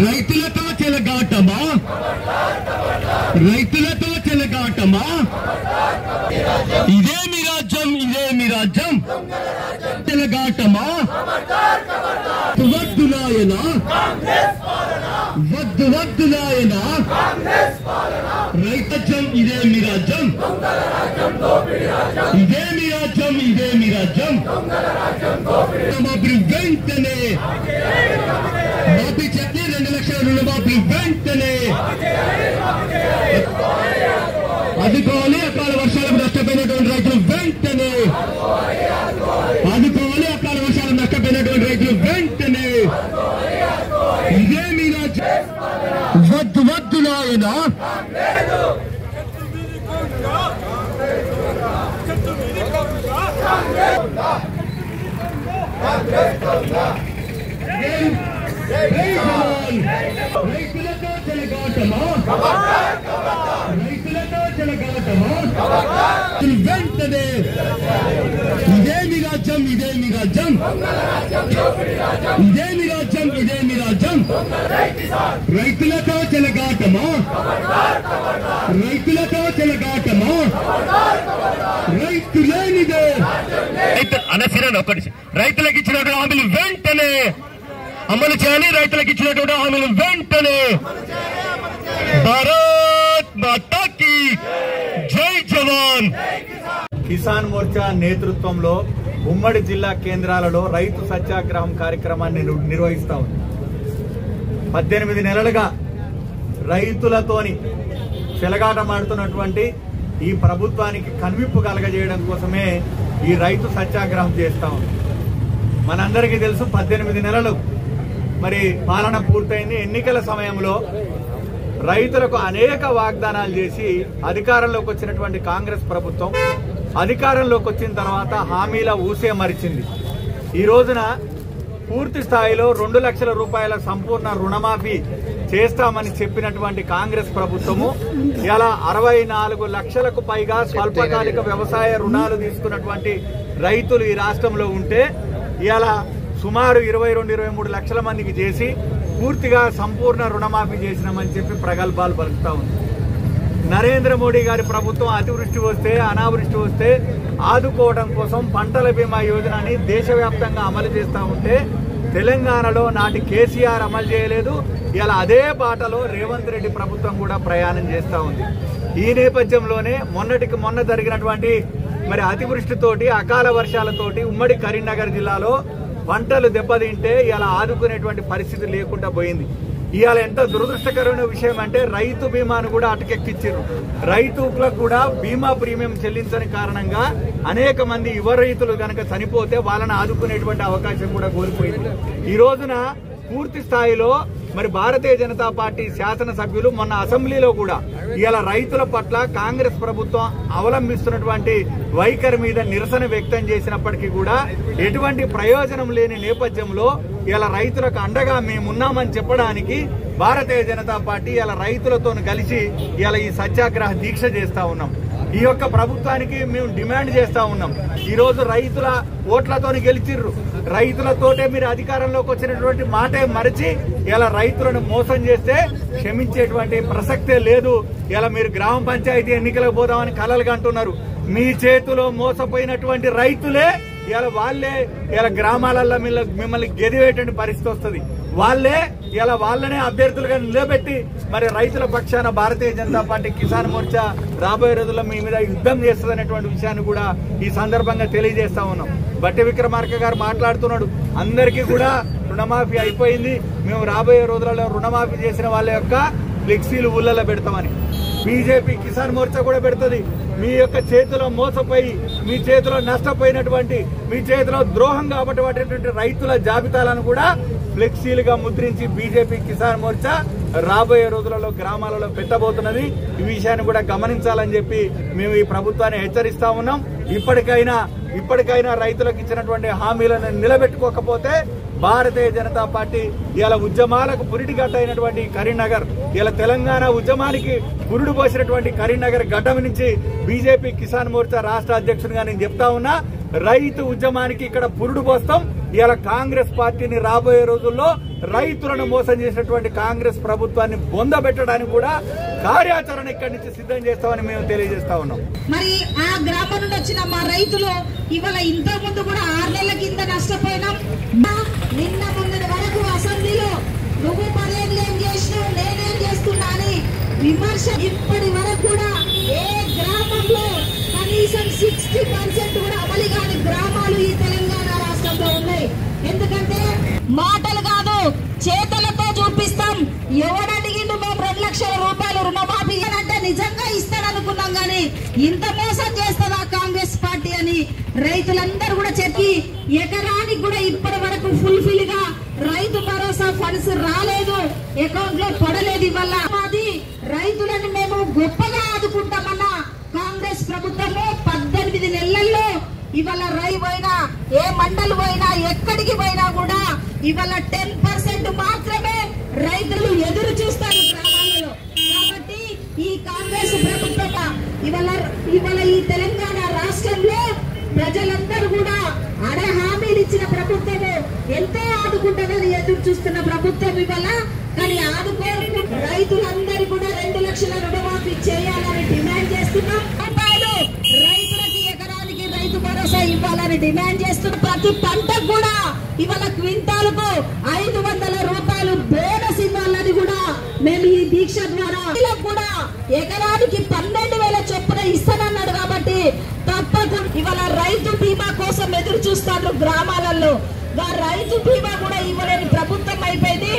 రైతులతో చెలగాటమా, రైతులతో చెలగాటమా, ఇదే మీ రాజ్యం, ఇదే మీ రాజ్యం, చెలగాటమా, వద్దు నాయనా, వద్దు వద్దు నాయనా, రైతజ్యం ఇదే మీ రాజ్యం, ఇదే మీ రాజ్యం, ఇదే మీ రాజ్యం, వెంటనే మాఫీ చెప్పి 2 లక్షల రుణమాఫీ వెంటనే ఆదుకోవాలి. అకాల వర్షాలకు నష్టపోయినటువంటి రైతులు వెంటనే ఆదుకోవాలి. అకాల వర్షాలకు నష్టపోయినటువంటి రైతులు వెంటనే ఇదే మీ రాజ్యం, వద్దు వద్దు నాయనా, రైతులతో చెలగాటమా, రైతులతో చెలగాటమా, వెంటనే ఇదే మీ రాజ్యం, ఇదే మీ రాజ్యం, ఇదే మీ రాజ్యం, ఇదే మీ రాజ్యం, రైతులతో చెలగాటమా, రైతులతో చెలగాటమా, రైతు లేనిదే అనసిరని ఒకటి రైతులకు ఇచ్చినటువంటి హామీలు వెంటనే అమలు చేయాలి. రైతులకు ఇచ్చినటువంటి హామీలు వెంటనే. భారత్ మాతా కీ జై జవాన్. కిసాన్ మోర్చా నేతృత్వంలో ఉమ్మడి జిల్లా కేంద్రాలలో రైతు సత్యాగ్రహం కార్యక్రమాన్ని నిర్వహిస్తా ఉంది. 18 నెలలుగా రైతులతోని చెలగాటమాడుతున్నటువంటి ఈ ప్రభుత్వానికి కనువిప్పు కలగజేయడం కోసమే ఈ రైతు సత్యాగ్రహం చేస్తా ఉంది. మనందరికీ తెలుసు 18 నెలలు మరి పాలన పూర్తయింది. ఎన్నికల సమయంలో రైతులకు అనేక వాగ్దానాలు చేసి అధికారంలోకి వచ్చినటువంటి కాంగ్రెస్ ప్రభుత్వం అధికారంలోకి వచ్చిన తర్వాత హామీల ఊసే మరిచింది. ఈ రోజున పూర్తి స్థాయిలో 2 లక్షల రూపాయల సంపూర్ణ రుణమాఫీ చేస్తామని చెప్పినటువంటి కాంగ్రెస్ ప్రభుత్వము ఇలా 64 లక్షలకు పైగా స్వల్పకాలిక వ్యవసాయ రుణాలు తీసుకున్నటువంటి రైతులు ఈ రాష్ట్రంలో ఉంటే ఇలా సుమారు 22-23 లక్షల మందికి చేసి పూర్తిగా సంపూర్ణ రుణమాఫీ చేసినామని చెప్పి ప్రగల్భాలు పలుకుతా ఉంది. నరేంద్ర మోడీ గారి ప్రభుత్వం అతివృష్టి వస్తే అనావృష్టి వస్తే ఆదుకోవడం కోసం పంటల బీమా యోజనని దేశవ్యాప్తంగా అమలు చేస్తూ ఉంటే తెలంగాణలో నాటి కేసీఆర్ అమలు చేయలేదు. ఇలా అదే బాటలో రేవంత్ రెడ్డి ప్రభుత్వం కూడా ప్రయాణం చేస్తూ ఉంది. ఈ నేపథ్యంలోనే మొన్నటికి మొన్న జరిగినటువంటి మరి అతివృష్టితోటి అకాల వర్షాలతోటి ఉమ్మడి కరీంనగర్ జిల్లాలో పంటలు దెబ్బతింటే ఇలా ఆదుకునేటువంటి పరిస్థితి లేకుండా పోయింది. ఇవాళ ఎంత దురదృష్టకరమైన విషయం అంటే రైతు బీమాను కూడా అటకెక్కించారు. రైతులకు కూడా బీమా ప్రీమియం చెల్లించని కారణంగా అనేక మంది యువ రైతులు కనుక చనిపోతే వాళ్ళని ఆదుకునేటువంటి అవకాశం కూడా కోల్పోయింది. ఈ రోజున పూర్తి స్థాయిలో మరి భారతీయ జనతా పార్టీ శాసనసభ్యులు మొన్న అసెంబ్లీలో కూడా ఇవాళ రైతుల పట్ల కాంగ్రెస్ ప్రభుత్వం అవలంబిస్తున్నటువంటి వైఖరి మీద నిరసన వ్యక్తం చేసినప్పటికీ కూడా ఎటువంటి ప్రయోజనం లేని నేపథ్యంలో ఇలా రైతులకు అండగా మేమున్నామని చెప్పడానికి భారతీయ జనతా పార్టీ ఇలా రైతులతో కలిసి ఇలా ఈ సత్యాగ్రహ దీక్ష చేస్తా ఉన్నాం. ఈ యొక్క ప్రభుత్వానికి మేము డిమాండ్ చేస్తా ఉన్నాం. ఈ రోజు రైతుల ఓట్లతో గెలిచిర్రు, రైతులతోటే మీరు అధికారంలోకి వచ్చినటువంటి మాటే మరిచి ఇలా రైతులను మోసం చేస్తే క్షమించేటువంటి ప్రసక్తే లేదు. ఇలా మీరు గ్రామ పంచాయతీ ఎన్నికలకు పోదామని కలలు కంటున్నారు. మీ చేతిలో మోసపోయినటువంటి రైతులే ఇలా వాళ్ళే ఇలా గ్రామాలలో మిమ్మల్ని గెదివేటువంటి పరిస్థితి వస్తుంది. వాళ్ళనే అభ్యర్థులుగా నిలబెట్టి మరి రైతుల పక్షాన భారతీయ జనతా పార్టీ కిసాన్ మోర్చా రాబోయే రోజుల్లో మీ మీద యుద్ధం చేస్తుందనేటువంటి విషయాన్ని కూడా ఈ సందర్భంగా తెలియజేస్తా ఉన్నాం. బట్టి విక్రమార్క గారు మాట్లాడుతున్నాడు, అందరికీ కూడా రుణమాఫీ అయిపోయింది, మేము రాబోయే రోజులలో రుణమాఫీ చేసిన వాళ్ళ యొక్క ఫ్లెక్సీలు ఊళ్ళలో పెడతామని. బీజేపీ కిసాన్ మోర్చా కూడా పెడుతుంది. మీ యొక్క చేతిలో మోసపోయి మీ చేతిలో నష్టపోయినటువంటి మీ చేతిలో ద్రోహం కాబట్టినటువంటి రైతుల జాబితాలను కూడా ఫ్లెక్సీలుగా ముద్రించి బీజేపీ కిసాన్ మోర్చా రాబోయే రోజులలో గ్రామాలలో పెట్టబోతున్నది. ఈ విషయాన్ని కూడా గమనించాలని చెప్పి మేము ఈ ప్రభుత్వాన్ని హెచ్చరిస్తా ఉన్నాం. ఇప్పటికైనా రైతులకు ఇచ్చినటువంటి హామీలను నిలబెట్టుకోకపోతే భారతీయ జనతా పార్టీ ఇలా ఉద్యమాలకు పురిటిగట్ట అయినటువంటి కరీంనగర్, ఇలా తెలంగాణ ఉద్యమానికి పురుడు పోసినటువంటి కరీంనగర్ గడ్డ నుంచి బీజేపీ కిసాన్ మోర్చా రాష్ట్ర అధ్యక్షుడిగా నేను చెప్తా ఉన్నా, రైతు ఉద్యమానికి ఇక్కడ పురుడు పోస్తాం. ఇవాళ కాంగ్రెస్ పార్టీని రాబోయే రోజుల్లో రైతులను మోసం చేసినటువంటి కాంగ్రెస్ ప్రభుత్వాన్ని బొందబెట్టడానికి కూడా కార్యాచరణ ఇక్కడి నుంచి సిద్ధం చేస్తామని మేము తెలియజేస్తా ఉన్నాం. మరి ఆ గ్రామం నుండి వచ్చిన మా రైతులు ఇవాళ ఇంత ముందు కూడా 6 నెలల కింద నష్టపోయినాం. నిన్న మొన్నటి వరకు అసెంబ్లీలో నువ్వు 10 ఏళ్ళు ఏం చేసినావు, నేనేం చేస్తున్నా అని విమర్శ. ఇప్పటి వరకు కూడా ఏ గ్రామంలో కనీసం 60% కూడా అమలు కాని గ్రామాలు ఈ తెలంగాణ రాష్ట్రంలో ఉన్నాయి. ఎందుకంటే మాటలు కాదు, చేతలతో చూపిస్తాం. ఎవడడిగిండు మేము 2 లక్షల రూపాయలు రుణమాఫీ అంటే నిజంగా ఇస్తాడనుకున్నాం గానీ ఇంత మోసం చేస్తుందా కాంగ్రెస్ పార్టీ అని రైతులందరూ కూడా చెప్పి ఎకరానికి కూడా ఇప్పటి వరకు ఫుల్ఫిల్ గా రైతు భరోసా ఫండ్స్ రాలేదు, అకౌంట్ లో పడలేదు. ఇవాళ మాది రైతులను మేము గొప్పగా ఆదుకుంటామన్న కాంగ్రెస్ ప్రభుత్వము 18 నెలల్లో ఇవాళ పోయినా ఏ మండలి పోయినా ఎక్కడికి పోయినా కూడా ఇవాళ 10% మాత్రమే రైతులు ఎదురు చూస్తారు గ్రామాలలో. కాబట్టి ఈ కాంగ్రెస్ ప్రభుత్వం ఇవాళ ఈ తెలంగాణ రాష్ట్రంలో ప్రజలందరూ కూడా హామీలు ఇచ్చిన ప్రభుత్వము ఎంతో ఆదుకుంటుందని ఎదురు చూస్తున్న ప్రభుత్వం ఇవాళ. కానీ ఆదుకోరు రైతులందరూ కూడా 2 లక్షల రుణమాఫీ చేయాలని డిమాండ్ చేస్తున్నాం. రైతులకి ఎకరానికి రైతు భరోసా ఇవ్వాలని డిమాండ్ చేస్తున్న ప్రతి పంటకు కూడా ఇవాళ క్వింటాలకు 500 రూపాయలు బోనస్ ఇవ్వాలని కూడా మేము ఈ దీక్ష ద్వారా కూడా ఎకరానికి 12,000 చొప్పున ఇస్తానన్నాడు. కాబట్టి తప్పకుండా ఇవాళ రైతు బీమా కోసం ఎదురు చూస్తారు గ్రామాలలో. రైతు బీమా కూడా ఇవ్వలేని ప్రభుత్వం అయిపోయింది.